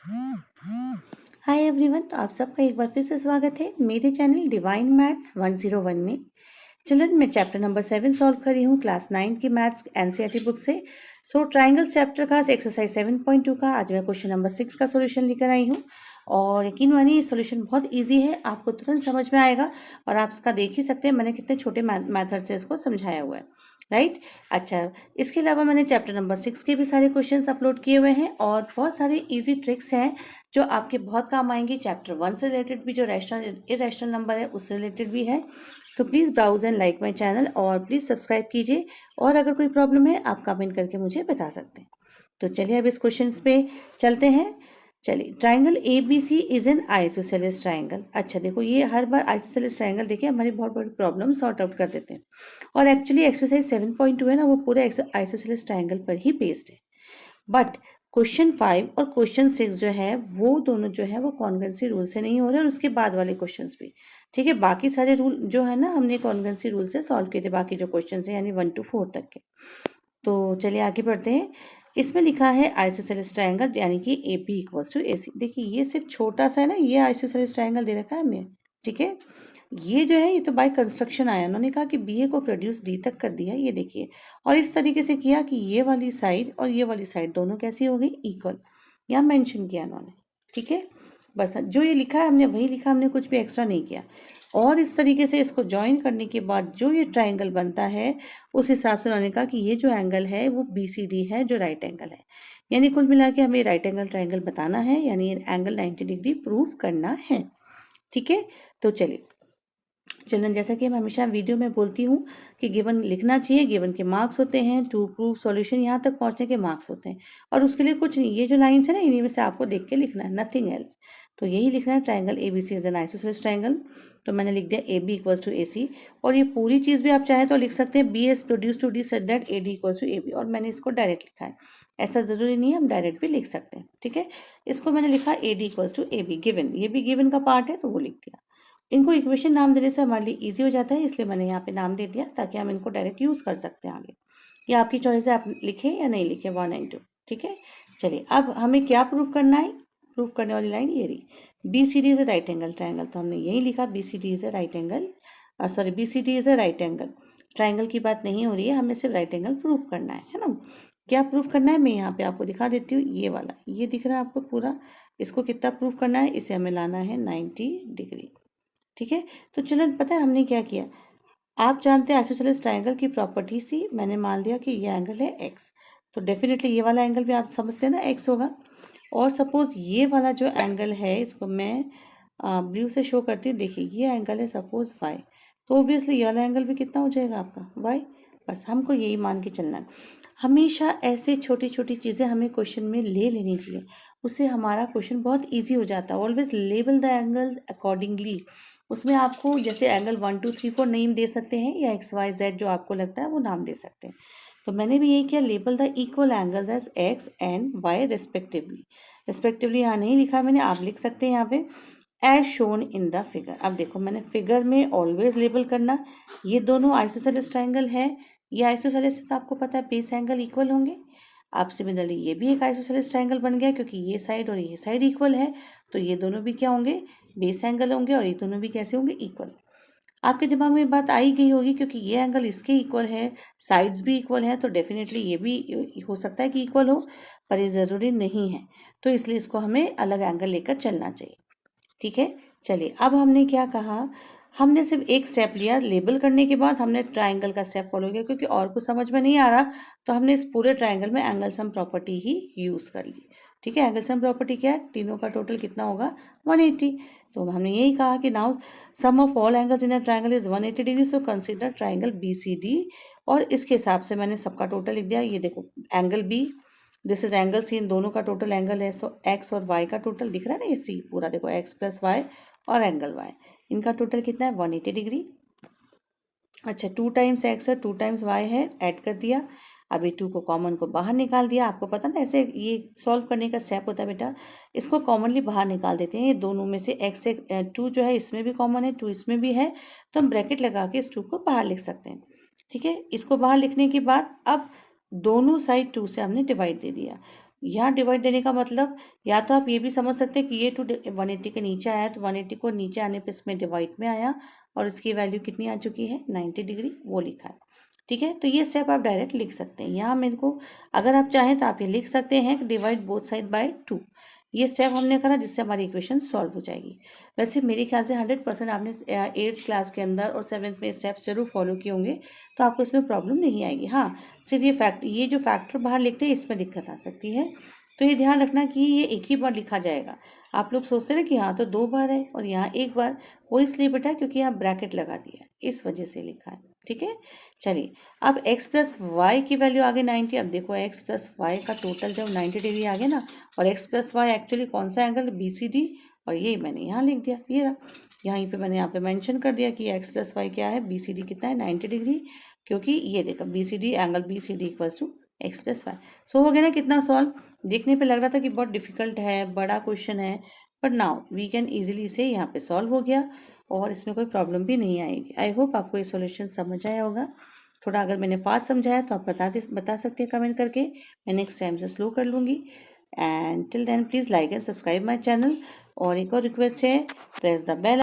Hi everyone, तो आप सबका एक बार फिर से स्वागत है मेरे चैनल डिवाइन मैथ्स 101 में। चिल्ड्रन, मैं चैप्टर नंबर 7 सॉल्व कर रही हूँ क्लास 9 की मैथ्स एनसीईआरटी बुक से। ट्राइंगल्स चैप्टर का एक्सरसाइज 7.2 का आज मैं क्वेश्चन नंबर 6 का सॉल्यूशन लेकर आई हूँ। और यकीन मानिए ये सॉल्यूशन बहुत इजी है, आपको तुरंत समझ में आएगा। और आप इसका देख ही सकते हैं मैंने कितने छोटे मेथड से इसको समझाया हुआ है, राइट। अच्छा, इसके अलावा मैंने चैप्टर नंबर 6 के भी सारे क्वेश्चंस अपलोड किए हुए हैं और बहुत सारे इजी ट्रिक्स हैं जो आपके बहुत काम आएंगी। चैप्टर 1 से रिलेटेड भी, जो रैशनल इरेशनल नंबर है उससे रिलेटेड भी है। तो please browse and like my channel और प्लीज़ सब्सक्राइब कीजिए। और अगर कोई प्रॉब्लम है आप कमेंट करके मुझे बता सकते हैं। तो चलिए अब इस क्वेश्चन पे चलते हैं। चलिए, triangle A B C is an isosceles triangle. अच्छा देखो, ये हर बार आइसोसेलेस ट्राइंगल देखिए हमारी बहुत बड़ी प्रॉब्लम सॉर्ट आउट कर देते हैं। और एक्चुअली एक्सरसाइज 7.2 है ना, वो पूरे आइसोसेलेस ट्राइंगल पर ही बेस्ड है। बट क्वेश्चन 5 और क्वेश्चन 6 जो है वो दोनों जो है वो कॉन्वेंसी रूल से नहीं हो रहे, और उसके बाद वाले क्वेश्चंस भी। ठीक है, बाकी सारे रूल जो है ना हमने कॉन्वेंसी रूल से सॉल्व किए थे, बाकी जो क्वेश्चंस हैं यानी 1 to 4 तक के। तो चलिए आगे बढ़ते हैं। इसमें लिखा है आइसोसेलेस ट्राइंगल यानी कि ए बी इक्वल्स टू ए सी। देखिए ये सिर्फ छोटा सा है ना, ये आइसोसेलेस ट्राइंगल दे रखा है हमें। ठीक है, ये जो है ये तो बाय कंस्ट्रक्शन आया, उन्होंने कहा कि बी ए को प्रोड्यूस डी तक कर दिया, ये देखिए। और इस तरीके से किया कि ये वाली साइड और ये वाली साइड दोनों कैसी हो गई, इक्वल। यहाँ मेंशन किया उन्होंने। ठीक है, बस जो ये लिखा है हमने वही लिखा, हमने कुछ भी एक्स्ट्रा नहीं किया। और इस तरीके से इसको ज्वाइन करने के बाद जो ये ट्राइंगल बनता है उस हिसाब से उन्होंने कहा कि ये जो एंगल है वो बी सी डी है, जो राइट एंगल है। यानी कुल मिला के हमें राइट एंगल ट्राइंगल बताना है, यानी एंगल 90 डिग्री प्रूफ करना है। ठीक है, तो चलिए चिल्ड्रन, जैसा कि मैं हमेशा वीडियो में बोलती हूँ कि गिवन लिखना चाहिए, गिवन के मार्क्स होते हैं, टू प्रूफ सॉल्यूशन यहाँ तक पहुँचने के मार्क्स होते हैं। और उसके लिए कुछ नहीं, ये जो लाइंस है ना इन्हीं में से आपको देख के लिखना है, नथिंग एल्स। तो यही लिखना है, triangle A B C is an isosceles triangle. तो मैंने लिख दिया A B equals to A C. और ये पूरी चीज़ भी आप चाहें तो लिख सकते हैं, B S produce to D such that A D equals to A B. और मैंने इसको डायरेक्ट लिखा है, ऐसा ज़रूरी नहीं है, हम डायरेक्ट भी लिख सकते हैं। ठीक है, इसको मैंने लिखा A D equals to A B, given, ये भी गिवन का पार्ट है तो वो लिख दिया। इनको इक्वेशन नाम देने से हमारे लिए इजी हो जाता है, इसलिए मैंने यहाँ पे नाम दे दिया ताकि हम इनको डायरेक्ट यूज़ कर सकते हैं आगे। या आपकी चॉइस है, आप लिखें या नहीं लिखें, 1 and 2। ठीक है, चलिए अब हमें क्या प्रूफ करना है। प्रूफ करने वाली लाइन ये रही, B C D is a right angle triangle. तो हमने यही लिखा, B C D is a right angle, sorry B C D is a right angle. Triangle की बात नहीं हो रही है, हमें सिर्फ राइट एंगल प्रूफ करना है ना। क्या प्रूफ करना है, मैं यहाँ पे आपको दिखा देती हूँ। ये वाला, ये दिख रहा है आपको पूरा, इसको कितना प्रूफ करना है, इसे हमें लाना है 90 डिग्री। ठीक है, तो चलो पता है हमने क्या किया। आप जानते हैं आइसोसेलेस ट्राइंगल की प्रॉपर्टी सी, मैंने मान लिया कि ये एंगल है एक्स। तो डेफिनेटली ये वाला एंगल भी आप समझते हैं ना एक्स होगा। और सपोज ये वाला जो एंगल है, इसको मैं ब्लू से शो करती हूँ। देखिए ये एंगल है सपोज वाई, तो ऑब्वियसली ये वाला एंगल भी कितना हो जाएगा आपका वाई। बस हमको यही मान के चलना है। हमेशा ऐसे छोटी छोटी चीज़ें हमें क्वेश्चन में ले लेनी चाहिए, उससे हमारा क्वेश्चन बहुत ईजी हो जाता है। Always label the angles accordingly. उसमें आपको जैसे एंगल 1 2 3 4 नेम दे सकते हैं, या एक्स वाई जेड जो आपको लगता है वो नाम दे सकते हैं। तो मैंने भी यही किया, label the equal angles as X and Y respectively. Respectively यहाँ नहीं लिखा मैंने, आप लिख सकते हैं यहाँ पे as shown in the figure. अब देखो मैंने फिगर में ऑलवेज लेबल करना, ये दोनों आइसोसेलेस ट्राइंगल है, ये आइसोसेलेस है तो आपको पता है बेस एंगल इक्वल होंगे। आप सिमिलरली ये भी एक आइसोसेलेस ट्राइंगल बन गया, क्योंकि ये साइड और ये साइड इक्वल है, तो ये दोनों भी क्या होंगे, बेस एंगल होंगे, और ये दोनों भी कैसे होंगे, इक्वल। आपके दिमाग में बात आई गई होगी, क्योंकि ये एंगल इसके इक्वल है, साइड्स भी इक्वल है, तो डेफिनेटली ये भी हो सकता है कि इक्वल हो, पर ये ज़रूरी नहीं है। तो इसलिए इसको हमें अलग एंगल लेकर चलना चाहिए। ठीक है, चलिए अब हमने क्या कहा, हमने सिर्फ एक स्टेप लिया, लेबल करने के बाद हमने ट्राइंगल का स्टेप फॉलो किया, क्योंकि और कुछ समझ में नहीं आ रहा तो हमने इस पूरे ट्राइंगल में एंगल सम प्रॉपर्टी ही यूज़ कर ली। ठीक है, एंगल सम प्रॉपर्टी क्या है, तीनों का टोटल कितना होगा, 180। तो हमने यही कहा कि now sum of all angles in a triangle is 180 degree, so consider triangle B C D. और इसके हिसाब से मैंने सबका टोटल लिख दिया। ये देखो angle B, this is angle C, इन दोनों का टोटल एंगल है, सो एक्स और वाई का टोटल दिख रहा है ना, ये सी पूरा देखो, एक्स प्लस वाई और एंगल वाई, इनका टोटल कितना है, 180 डिग्री। अच्छा, 2 टाइम्स एक्स है 2 टाइम्स वाई है, ऐड कर दिया। अभी 2 को कॉमन को बाहर निकाल दिया। आपको पता ना ऐसे ये सॉल्व करने का स्टेप होता है बेटा, इसको कॉमनली बाहर निकाल देते हैं। ये दोनों में से एक्स से 2 जो है इसमें भी कॉमन है, 2 इसमें भी है, तो हम ब्रैकेट लगा के इस 2 को बाहर लिख सकते हैं। ठीक है, इसको बाहर लिखने के बाद अब दोनों साइड 2 से हमने डिवाइड दे दिया। यहाँ डिवाइड देने का मतलब या तो आप ये भी समझ सकते हैं कि ये 180 के नीचे आया तो 180 को नीचे आने पे इसमें डिवाइड में आया और इसकी वैल्यू कितनी आ चुकी है 90 डिग्री, वो लिखा है। ठीक है, तो ये स्टेप आप डायरेक्ट लिख सकते हैं। यहाँ मेरे को अगर आप चाहें तो आप ये लिख सकते हैं डिवाइड बोथ साइड बाय 2। ये स्टेप हमने करा जिससे हमारी इक्वेशन सॉल्व हो जाएगी। वैसे मेरे ख्याल से 100% आपने 8th क्लास के अंदर और 7th में स्टेप्स जरूर फॉलो किए होंगे, तो आपको इसमें प्रॉब्लम नहीं आएगी। हाँ, सिर्फ ये जो फैक्टर बाहर लिखते हैं इसमें दिक्कत आ सकती है, तो ये ध्यान रखना कि ये एक ही बार लिखा जाएगा। आप लोग सोचते हैं कि यहाँ तो 2 बार है और यहाँ 1 बार, वो इसलिए बेटा क्योंकि यहाँ ब्रैकेट लगा दिया, इस वजह से लिखा है। ठीक है, चलिए अब x प्लस वाई की वैल्यू आ गई 90। अब देखो x प्लस वाई का टोटल जब 90 डिग्री आ गया ना, और x प्लस वाई एक्चुअली कौन सा एंगल, BCD, और ये मैंने यहाँ लिख दिया, ये रहा। यहीं पे मैंने यहाँ पे मेंशन कर दिया कि x प्लस वाई क्या है, BCD कितना है 90 डिग्री, क्योंकि ये देखो BCD angle BCD equals to x plus y. So हो गया ना कितना सॉल्व। देखने पे लग रहा था कि बहुत डिफिकल्ट है, बड़ा क्वेश्चन है, but now we can easily से यहाँ पे सॉल्व हो गया और इसमें कोई प्रॉब्लम भी नहीं आएगी। आई होप आपको ये सॉल्यूशन समझ आया होगा। थोड़ा अगर मैंने फास्ट समझाया तो आप बता सकते हैं कमेंट करके, मैं नेक्स्ट टाइम से स्लो कर लूँगी। And till then please like and subscribe my channel. और एक और रिक्वेस्ट है, प्रेस द बेल